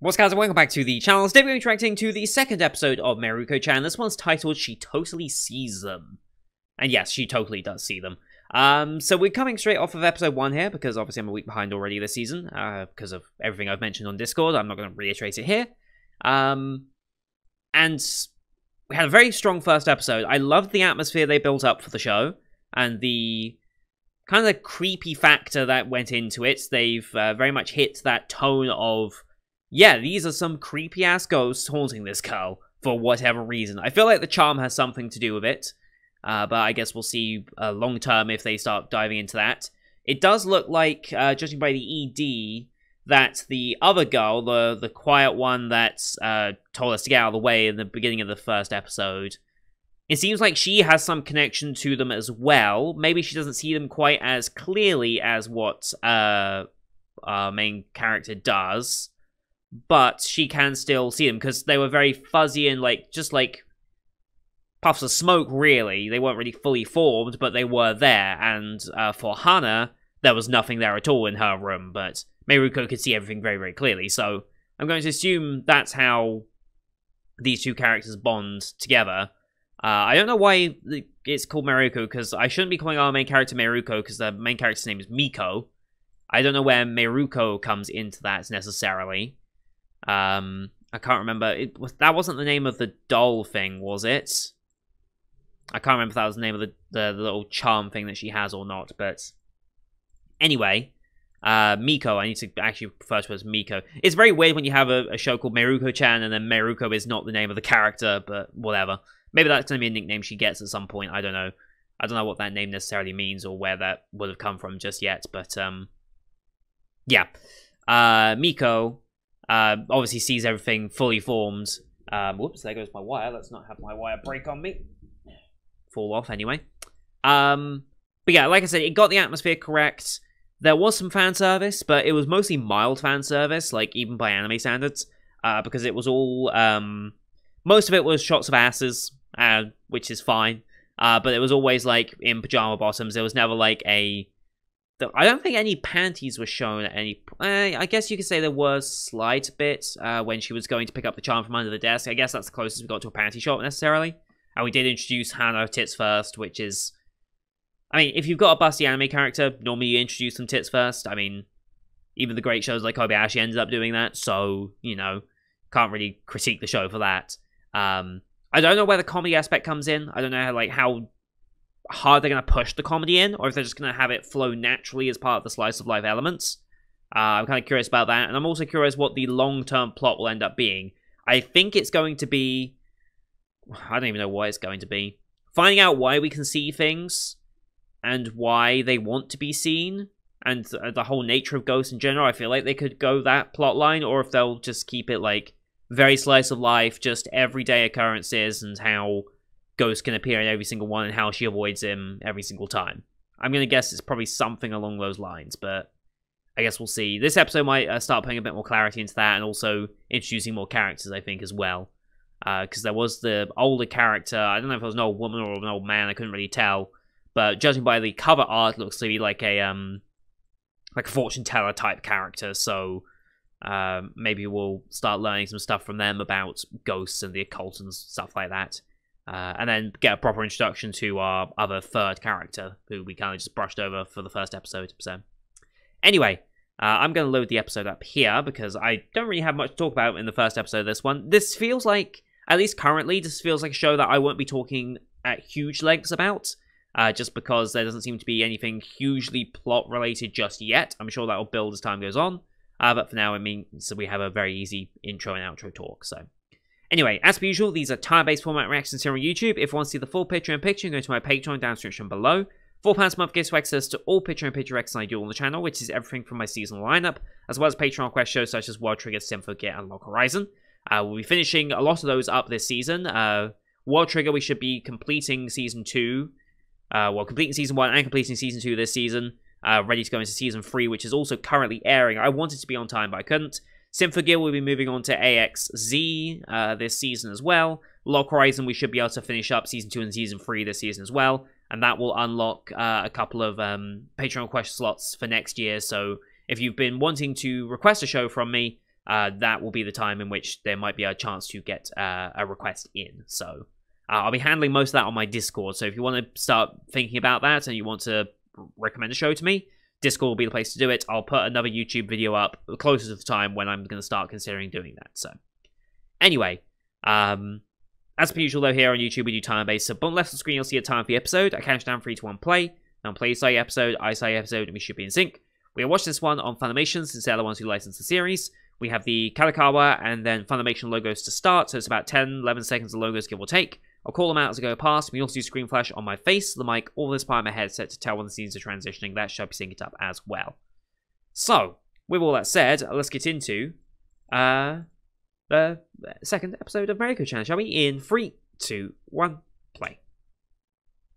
What's guys, and welcome back to the channel. Today we're reacting to the second episode of Mieruko-chan. This one's titled She Totally Sees Them. And yes, she totally does see them. So we're coming straight off of episode 1 here, because obviously I'm a week behind already this season, because of everything I've mentioned on Discord. I'm not going to reiterate it here. And we had a very strong first episode. I loved the atmosphere they built up for the show, and the kind of creepy factor that went into it. They've very much hit that tone of, yeah, these are some creepy-ass ghosts haunting this girl for whatever reason. I feel like the charm has something to do with it, but I guess we'll see long-term if they start diving into that. It does look like, judging by the ED, that the other girl, the quiet one that told us to get out of the way in the beginning of the first episode, it seems like she has some connection to them as well. Maybe she doesn't see them quite as clearly as what our main character does, but she can still see them, because they were very fuzzy and, like, just like puffs of smoke, really. They weren't really fully formed, but they were there, and for Hana, there was nothing there at all in her room, but Mieruko could see everything very, very clearly, so I'm going to assume that's how these two characters bond together. I don't know why it's called Mieruko, because I shouldn't be calling our main character Mieruko, because the main character's name is Miko. I don't know where Mieruko comes into that, necessarily. I can't remember. That wasn't the name of the doll thing, was it? I can't remember if that was the name of the little charm thing that she has or not, but anyway, Miko, I need to actually refer to her as Miko. It's very weird when you have a show called Mieruko-chan and then Mieruko is not the name of the character, but whatever. Maybe that's going to be a nickname she gets at some point, I don't know. I don't know what that name necessarily means or where that would have come from just yet, but yeah. Miko obviously sees everything fully formed. Whoops, there goes my wire. Let's not have my wire break on me. Fall off, anyway. But yeah, like I said, it got the atmosphere correct. There was some fan service, but it was mostly mild fan service, like, even by anime standards. Because it was all, most of it was shots of asses, which is fine. But it was always, like, in pajama bottoms. There was never, like, I don't think any panties were shown at any... I guess you could say there was a slight bit when she was going to pick up the charm from under the desk. I guess that's the closest we got to a panty shot, necessarily. And we did introduce Hana tits first, which is... I mean, if you've got a busty anime character, normally you introduce them tits first. I mean, even the great shows like Kobayashi ended up doing that, so, you know, can't really critique the show for that. I don't know where the comedy aspect comes in. I don't know, like, how hard they're going to push the comedy in, or if they're just going to have it flow naturally as part of the slice of life elements. I'm kind of curious about that, and I'm also curious what the long-term plot will end up being. I think it's going to be... I don't even know what it's going to be. Finding out why we can see things, and why they want to be seen, and the whole nature of ghosts in general. I feel like they could go that plot line, or if they'll just keep it, like, very slice of life, just everyday occurrences, and how Ghost can appear in every single one and how she avoids him every single time. I'm going to guess it's probably something along those lines, but I guess we'll see. This episode might start putting a bit more clarity into that and also introducing more characters, I think, as well. Because there was the older character, I don't know if it was an old woman or an old man, I couldn't really tell, but judging by the cover art, it looks to be like a fortune teller type character, so maybe we'll start learning some stuff from them about ghosts and the occult and stuff like that. And then get a proper introduction to our other third character, who we kind of just brushed over for the first episode. So, anyway, I'm going to load the episode up here, because I don't really have much to talk about in the first episode of this one. This feels like, at least currently, this feels like a show that I won't be talking at huge lengths about, just because there doesn't seem to be anything hugely plot-related just yet. I'm sure that will build as time goes on, but for now, I mean, so we have a very easy intro and outro talk, so... Anyway, as per usual, these are time-based format reactions here on YouTube. If you want to see the full picture in picture, go to my Patreon down in the description below. £4 a month gives you access to all picture in picture reactions I do on the channel, which is everything from my seasonal lineup, as well as Patreon request shows such as World Trigger, Symphogear, and Lock Horizon. We'll be finishing a lot of those up this season. World Trigger, we should be completing Season 2. Completing Season 1 and completing Season 2 this season. Ready to go into Season 3, which is also currently airing. I wanted to be on time, but I couldn't. Symphogear will be moving on to AXZ this season as well. Lock Horizon, we should be able to finish up Season 2 and Season 3 this season as well. And that will unlock a couple of Patreon request slots for next year. So if you've been wanting to request a show from me, that will be the time in which there might be a chance to get a request in. So I'll be handling most of that on my Discord. So if you want to start thinking about that and you want to recommend a show to me, Discord will be the place to do it. I'll put another YouTube video up closer to the time when I'm going to start considering doing that. So anyway, as per usual though, here on YouTube we do time-based. So bottom left of the screen you'll see a time for the episode. I count down 3, 2, 1, play. Now play say episode, I say episode, and we should be in sync. We watched this one on Funimation since they're the ones who licensed the series. We have the Kalakawa and then Funimation logos to start, so it's about 10, 11 seconds of logos, give or take. I'll call them out as I go past. We also do screen flash on my face, the mic, all this part of my headset to tell when the scenes are transitioning. That should be synced up as well. So, with all that said, let's get into the second episode of Mieruko-chan, shall we? In 3, 2, 1, play.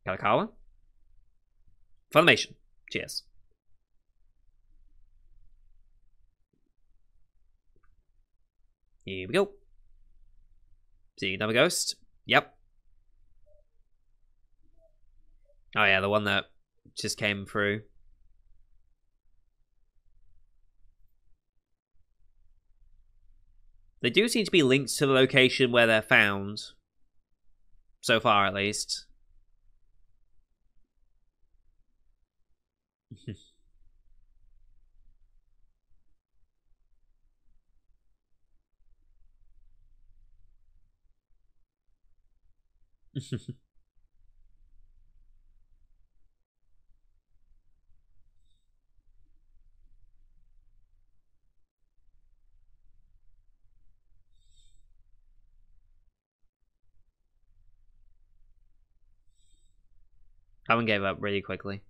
Kalakawa. Funimation. Cheers. Here we go. See another ghost? Yep. Oh yeah, the one that just came through. They do seem to be linked to the location where they're found. So far, at least. That one gave up really quickly.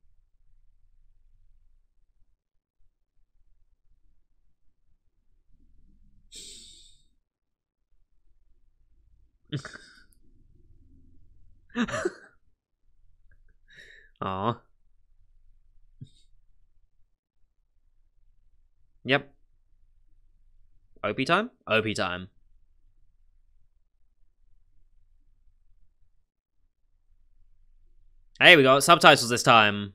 Aw. Yep. OP time? OP time. Hey, we got subtitles this time.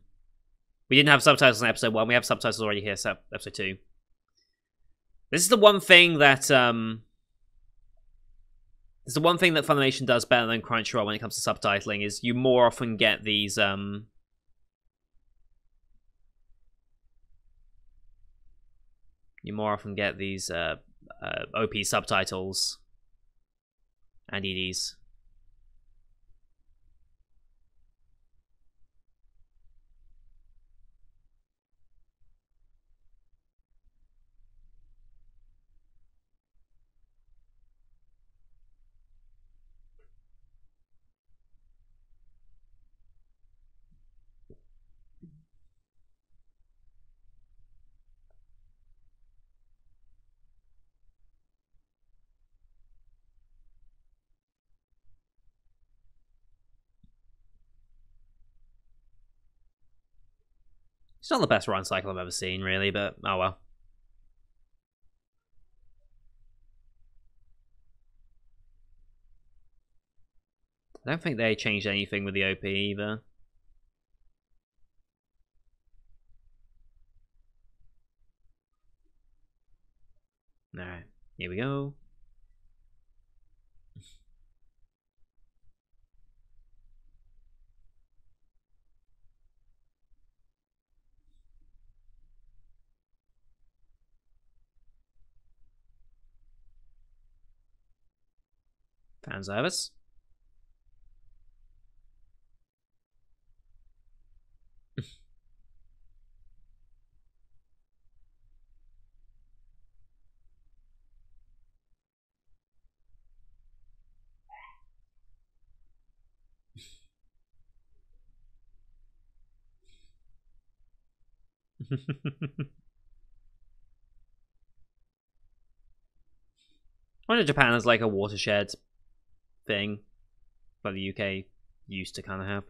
We didn't have subtitles in episode 1. We have subtitles already here, so episode 2. This is the one thing that, it's the one thing that Funimation does better than Crunchyroll when it comes to subtitling, is you more often get these, OP subtitles and EDs. It's not the best run cycle I've ever seen, really, but oh well. I don't think they changed anything with the OP either. Alright, here we go. Fan service. I wonder if Japan has like a watershed thing, but the UK used to kind of have.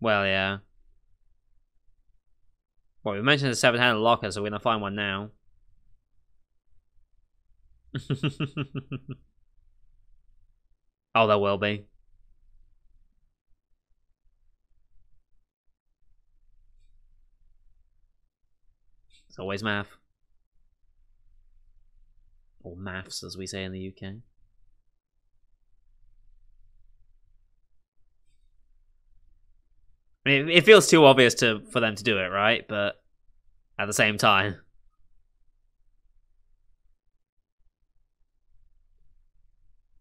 Well, yeah. Well, we mentioned the 7-handed locker, so we're gonna find one now. Oh, there will be. It's always math. Or maths, as we say in the UK. I mean, it feels too obvious for them to do it, right? But at the same time,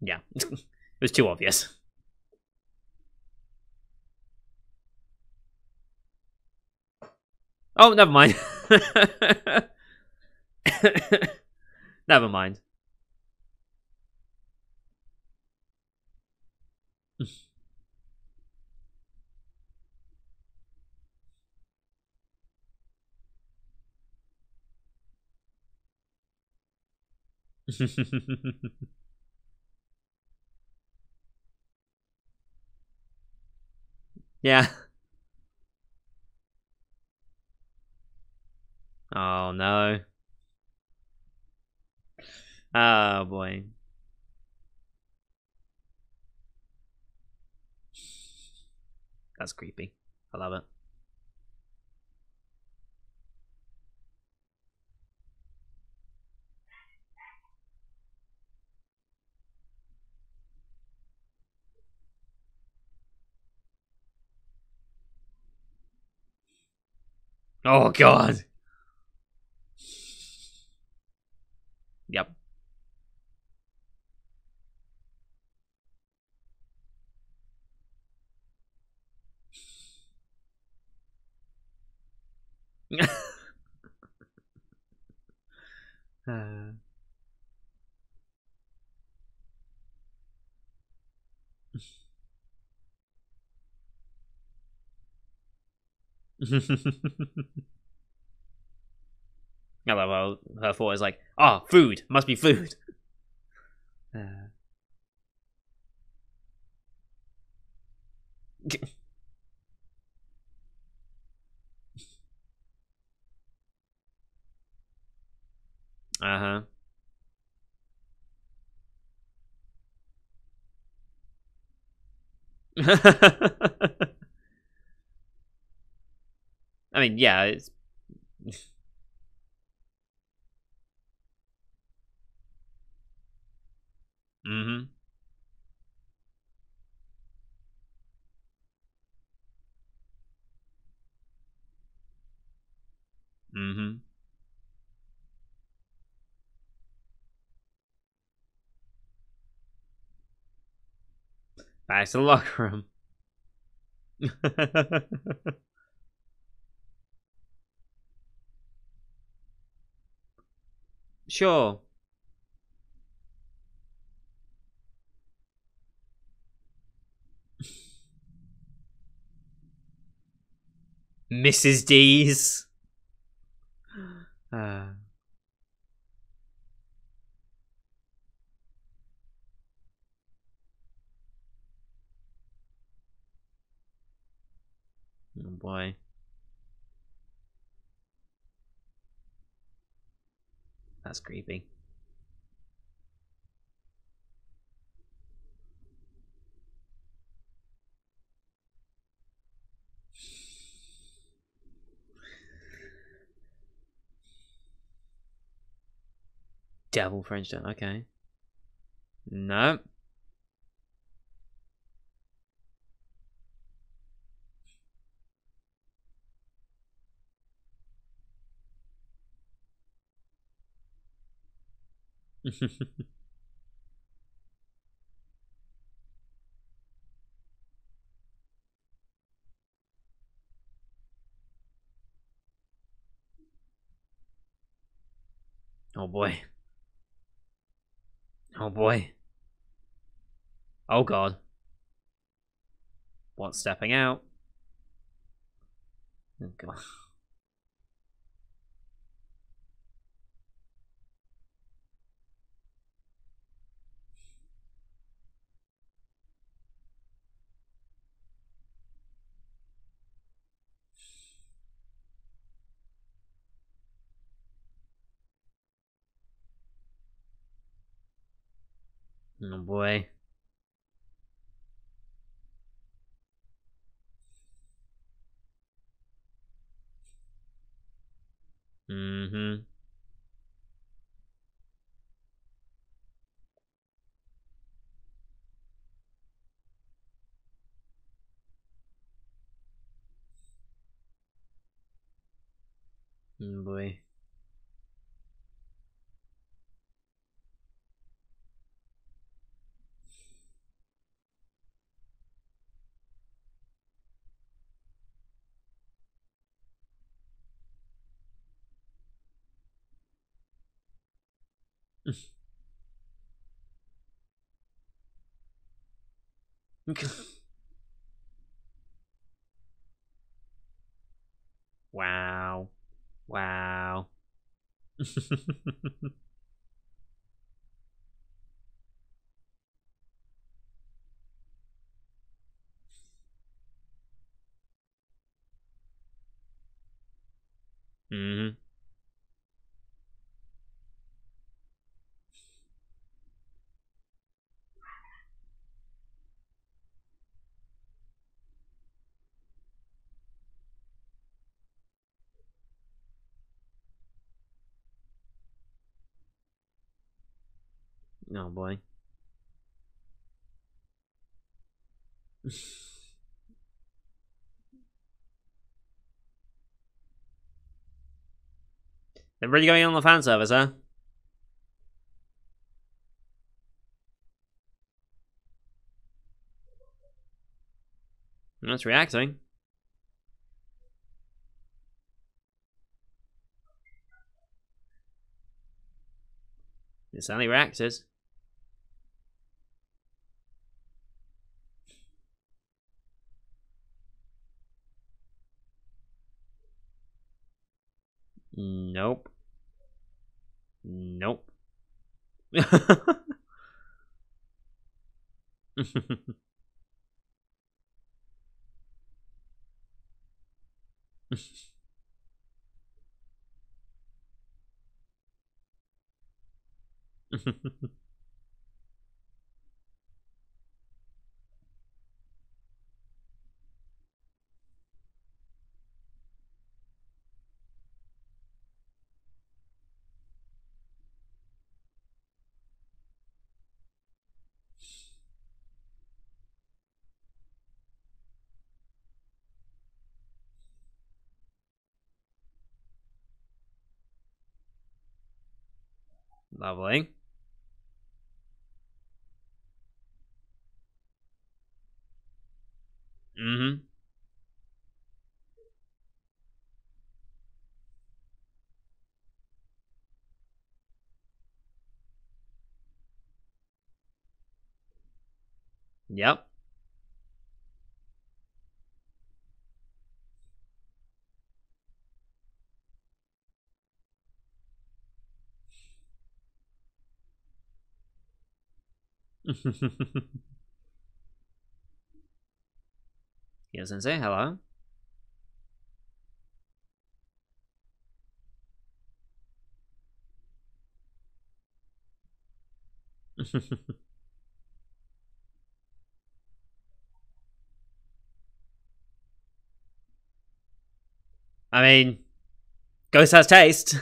yeah, it was too obvious. Oh, never mind. Never mind. Yeah. Oh no. Oh boy. That's creepy. I love it. Oh god. Yep. uh... I love how her thought is like, oh, food. Must be food. Uh-huh. I mean, yeah, it's... Mm-hmm. Mm-hmm. Back to the locker room. Sure. Mrs. D's. Uh, oh boy. That's creepy. Devil French Toast. Okay. No. Oh boy. Oh boy. Oh god. What's stepping out? Oh god. Oh boy. Mm-hmm. Oh boy. Wow. Wow. Mm-hmm. Oh boy. They're really going on the fan service, huh? That's reacting. It certainly reacted. Nope. Nope. Lovely. Mm-hmm. Yep. Yes, Sensei, hello. I mean, Ghost has taste.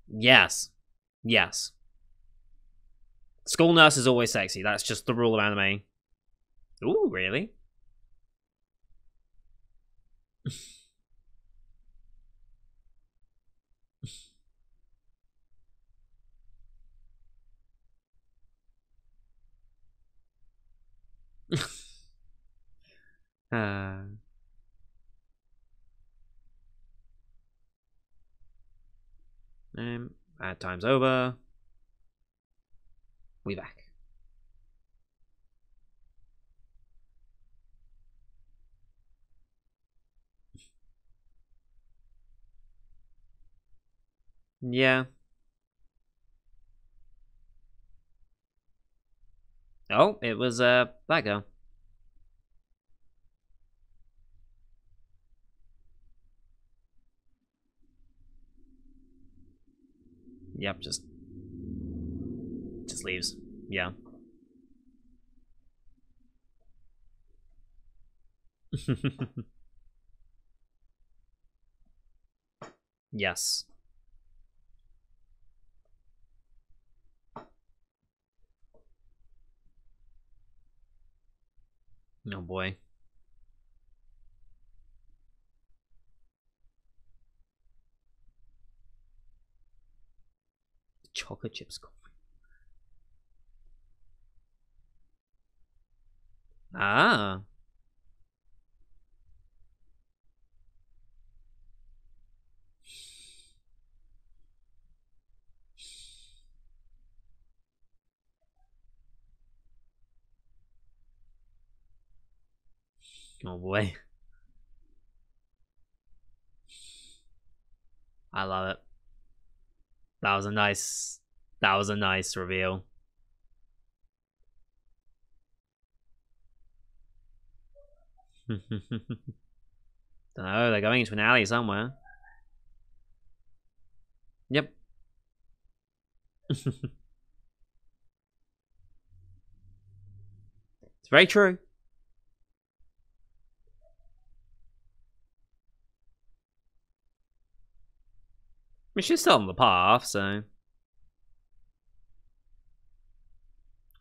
Yes. Yes. School nurse is always sexy. That's just the rule of anime. Ooh, really? uh, Bad time's over. We back. Yeah. Oh, it was that girl. Yep, just leaves. Yeah. Yes. Oh boy. Chocolate chips coffee. Ah. Oh boy. I love it. That was a nice. That was a nice reveal. Don't know. They're going into an alley somewhere. Yep. It's very true. I mean, she's still on the path, so.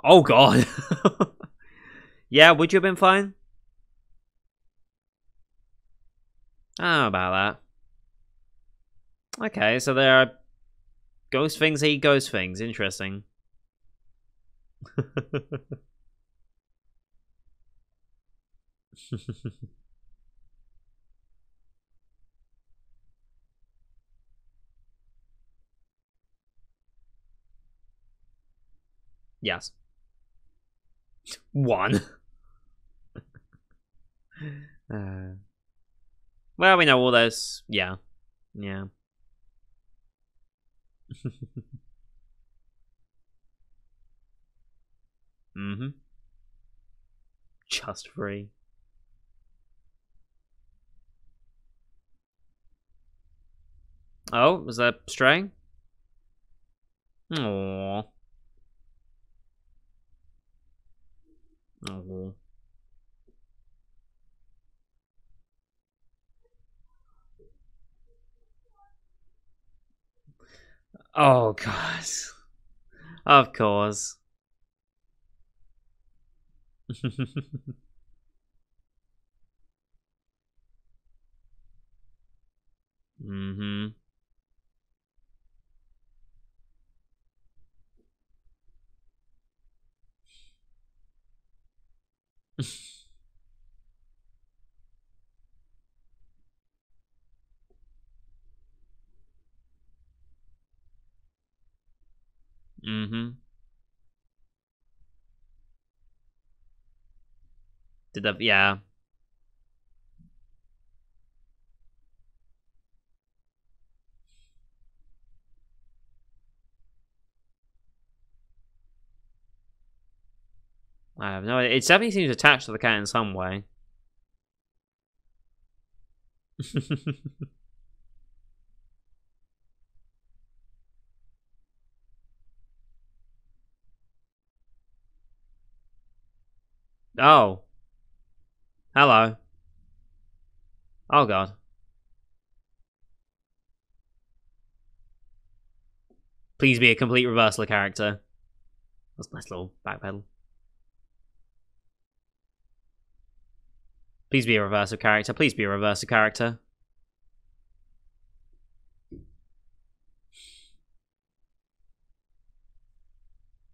Oh god. Yeah, would you have been fine? How about that? Okay, so there are ghost things eat ghost things. Interesting. Yes. One. Well, we know all those. Yeah. Yeah. Mm-hmm. Just free. Oh, was that straying? Aww. Aww. Oh, God. Of course. Mm-hmm. Mm-hmm. Did that? Yeah. I have no idea. It definitely seems attached to the cat in some way. Oh. Hello. Oh, God. Please be a complete reversal of character. That's a nice little backpedal. Please be a reverse of character. Please be a reverse of character.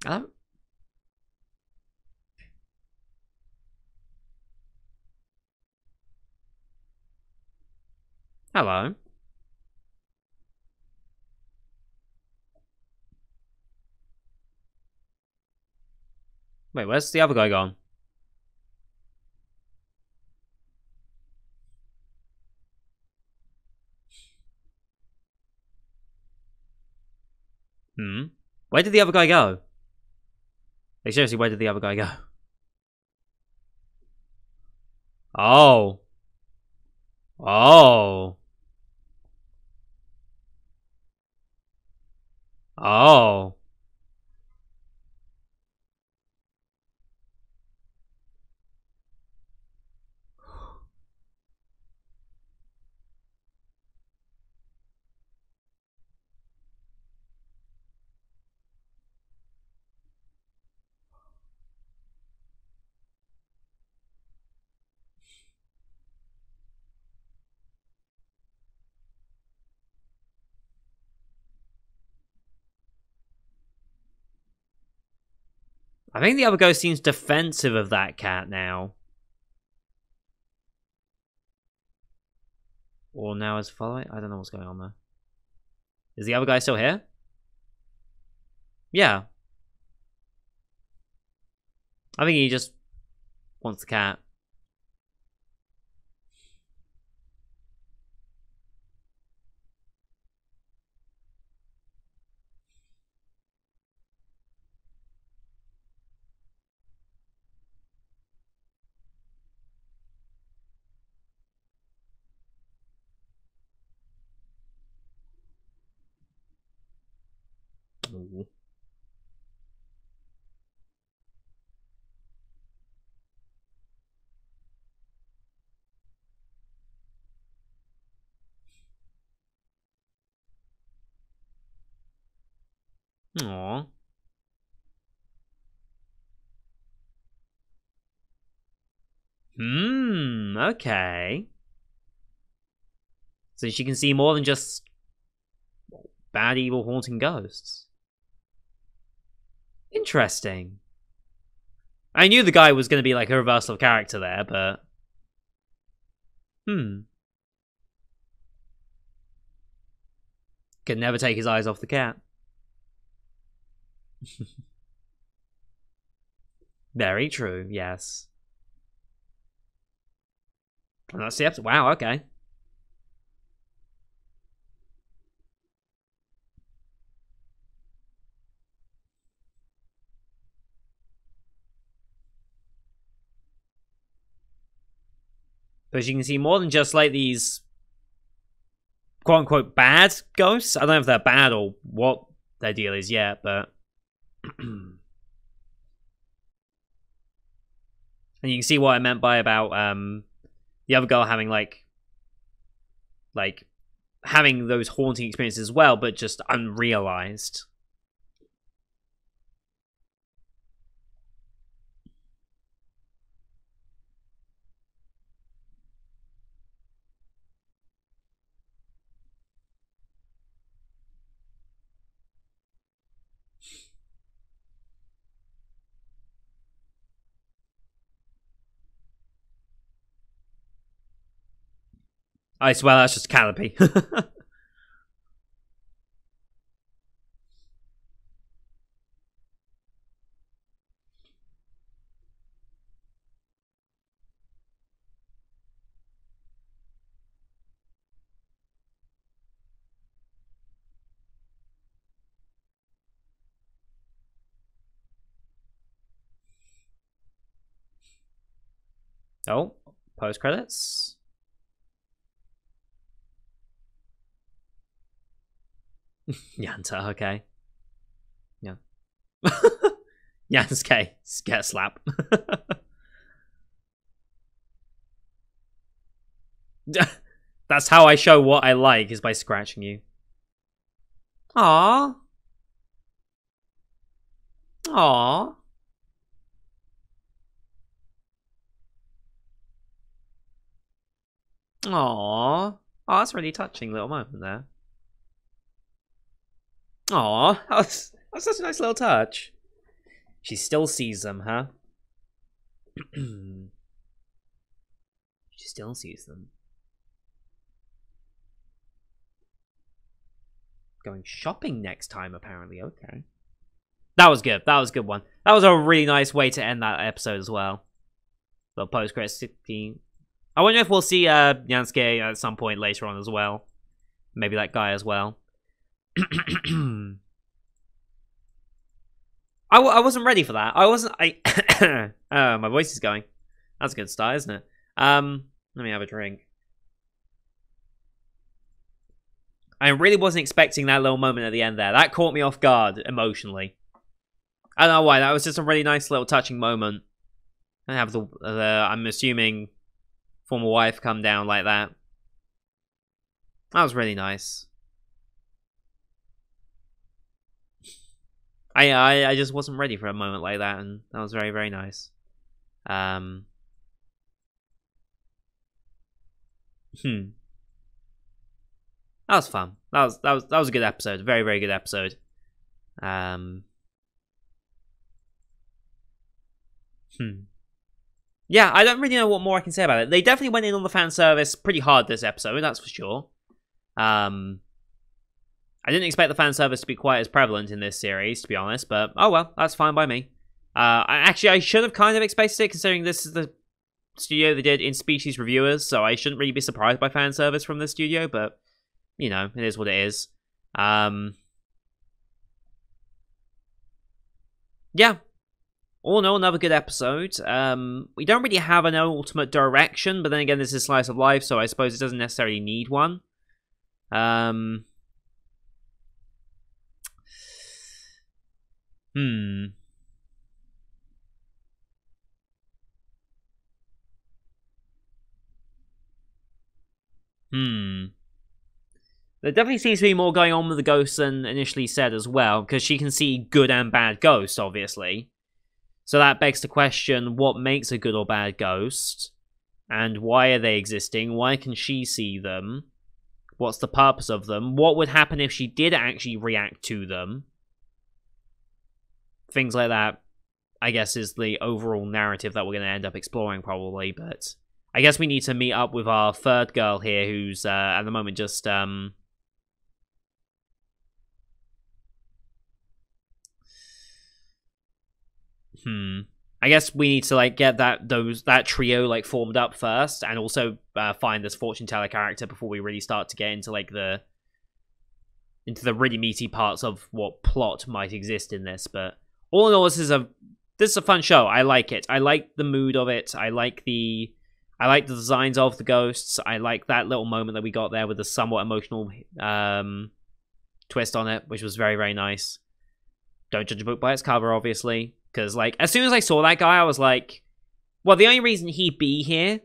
Hello? Hello. Wait, where's the other guy gone? Hmm? Where did the other guy go? Like, seriously, where did the other guy go? Oh. Oh. Oh. I think the other ghost seems defensive of that cat now. Or now is following? I don't know what's going on there. Is the other guy still here? Yeah. I think he just wants the cat. Ooh. Aww. Okay. So she can see more than just bad, evil, haunting ghosts. Interesting. I knew the guy was going to be like a reversal of character there, but... Could never take his eyes off the cat. Very true, yes. And that's the episode. Wow, okay. But you can see more than just like these quote-unquote bad ghosts. I don't know if they're bad or what their deal is yet, but... And you can see what I meant by about the other girl having like having those haunting experiences as well, but just unrealized. I swear that's just Canopy. Oh, post credits. Yanta, okay. Yeah. Yansuke, get a slap. That's how I show what I like, is by scratching you. Aww. Aww. Aww. Oh, that's a really touching little moment there. Aww. That's such a nice little touch. She still sees them, huh? She still sees them. Going shopping next time, apparently. Okay. That was good. That was a good one. That was a really nice way to end that episode as well. The post-credits 16. I wonder if we'll see Yansuke at some point later on as well. Maybe that guy as well. I wasn't ready for that. I wasn't. My voice is going. That's a good start, isn't it? Let me have a drink. I really wasn't expecting that little moment at the end there. That caught me off guard emotionally. I don't know why. That was just a really nice little touching moment. And have the I'm assuming former wife come down like that. That was really nice. I just wasn't ready for a moment like that, and that was very, very nice. That was fun. That was a good episode. Very, very good episode. Yeah, I don't really know what more I can say about it. They definitely went in on the fan service pretty hard this episode, that's for sure. I didn't expect the fan service to be quite as prevalent in this series, to be honest, but oh well, that's fine by me. I should have kind of expected it, considering this is the studio that did In Species Reviewers, so I shouldn't really be surprised by fan service from this studio, but you know, it is what it is. Yeah. All in all, another good episode. We don't really have an ultimate direction, but then again, this is Slice of Life, so I suppose it doesn't necessarily need one. There definitely seems to be more going on with the ghosts than initially said as well, because she can see good and bad ghosts, obviously. So that begs the question, what makes a good or bad ghost? And why are they existing? Why can she see them? What's the purpose of them? What would happen if she did actually react to them? Things like that, I guess, is the overall narrative that we're going to end up exploring, probably. But I guess we need to meet up with our third girl here, who's, at the moment, just, I guess we need to like get that trio like formed up first, and also find this fortune teller character before we really start to get into like the really meaty parts of what plot might exist in this. But all in all, this is a fun show. I like it. I like the mood of it. I like the designs of the ghosts. I like that little moment that we got there with the somewhat emotional twist on it, which was very, very nice. Don't judge a book by its cover, obviously. Because, like, as soon as I saw that guy, I was like, well, the only reason he'd be here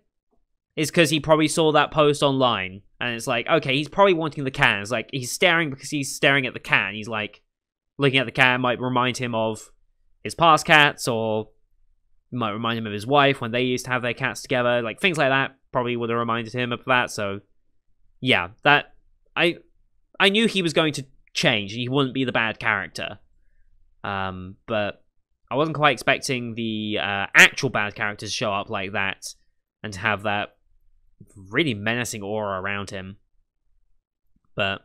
is because he probably saw that post online. And it's like, okay, he's probably wanting the cat. It's like, he's staring because he's staring at the cat. He's like, looking at the cat might remind him of his past cats, or might remind him of his wife when they used to have their cats together. Like, things like that probably would have reminded him of that. So, yeah, that, I knew he was going to change. He wouldn't be the bad character. But I wasn't quite expecting the actual bad character to show up like that and to have that really menacing aura around him. But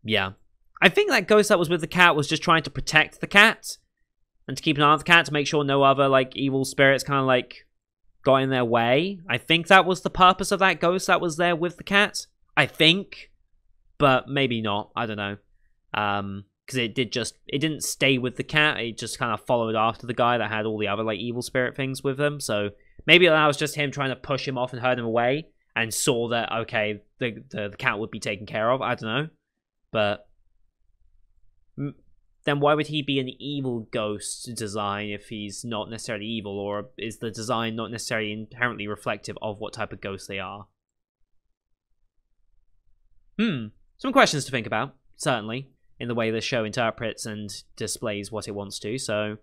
yeah, I think that ghost that was with the cat was just trying to protect the cat and to keep an eye on the cat to make sure no other like evil spirits kind of like got in their way. I think that was the purpose of that ghost that was there with the cat. I think, but maybe not. I don't know. Because it didn't stay with the cat. It just kind of followed after the guy that had all the other like evil spirit things with him. So maybe that was just him trying to push him off and herd him away, and saw that okay, the cat would be taken care of. I don't know, but then why would he be an evil ghost design if he's not necessarily evil, or is the design not necessarily inherently reflective of what type of ghost they are? Some questions to think about, certainly, in the way the show interprets and displays what it wants to, so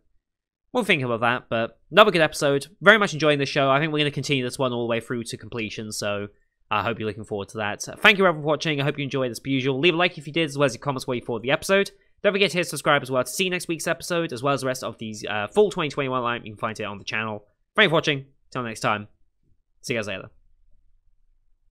we'll think about that. But another good episode. Very much enjoying the show. I think we're going to continue this one all the way through to completion, so I hope you're looking forward to that. Thank you everyone for watching. I hope you enjoyed this per usual. Leave a like if you did, as well as your comments what you thought of the episode. Don't forget to hit subscribe as well to see next week's episode, as well as the rest of these full 2021 lineup. You can find it on the channel. Thank you for watching. Till next time. See you guys later.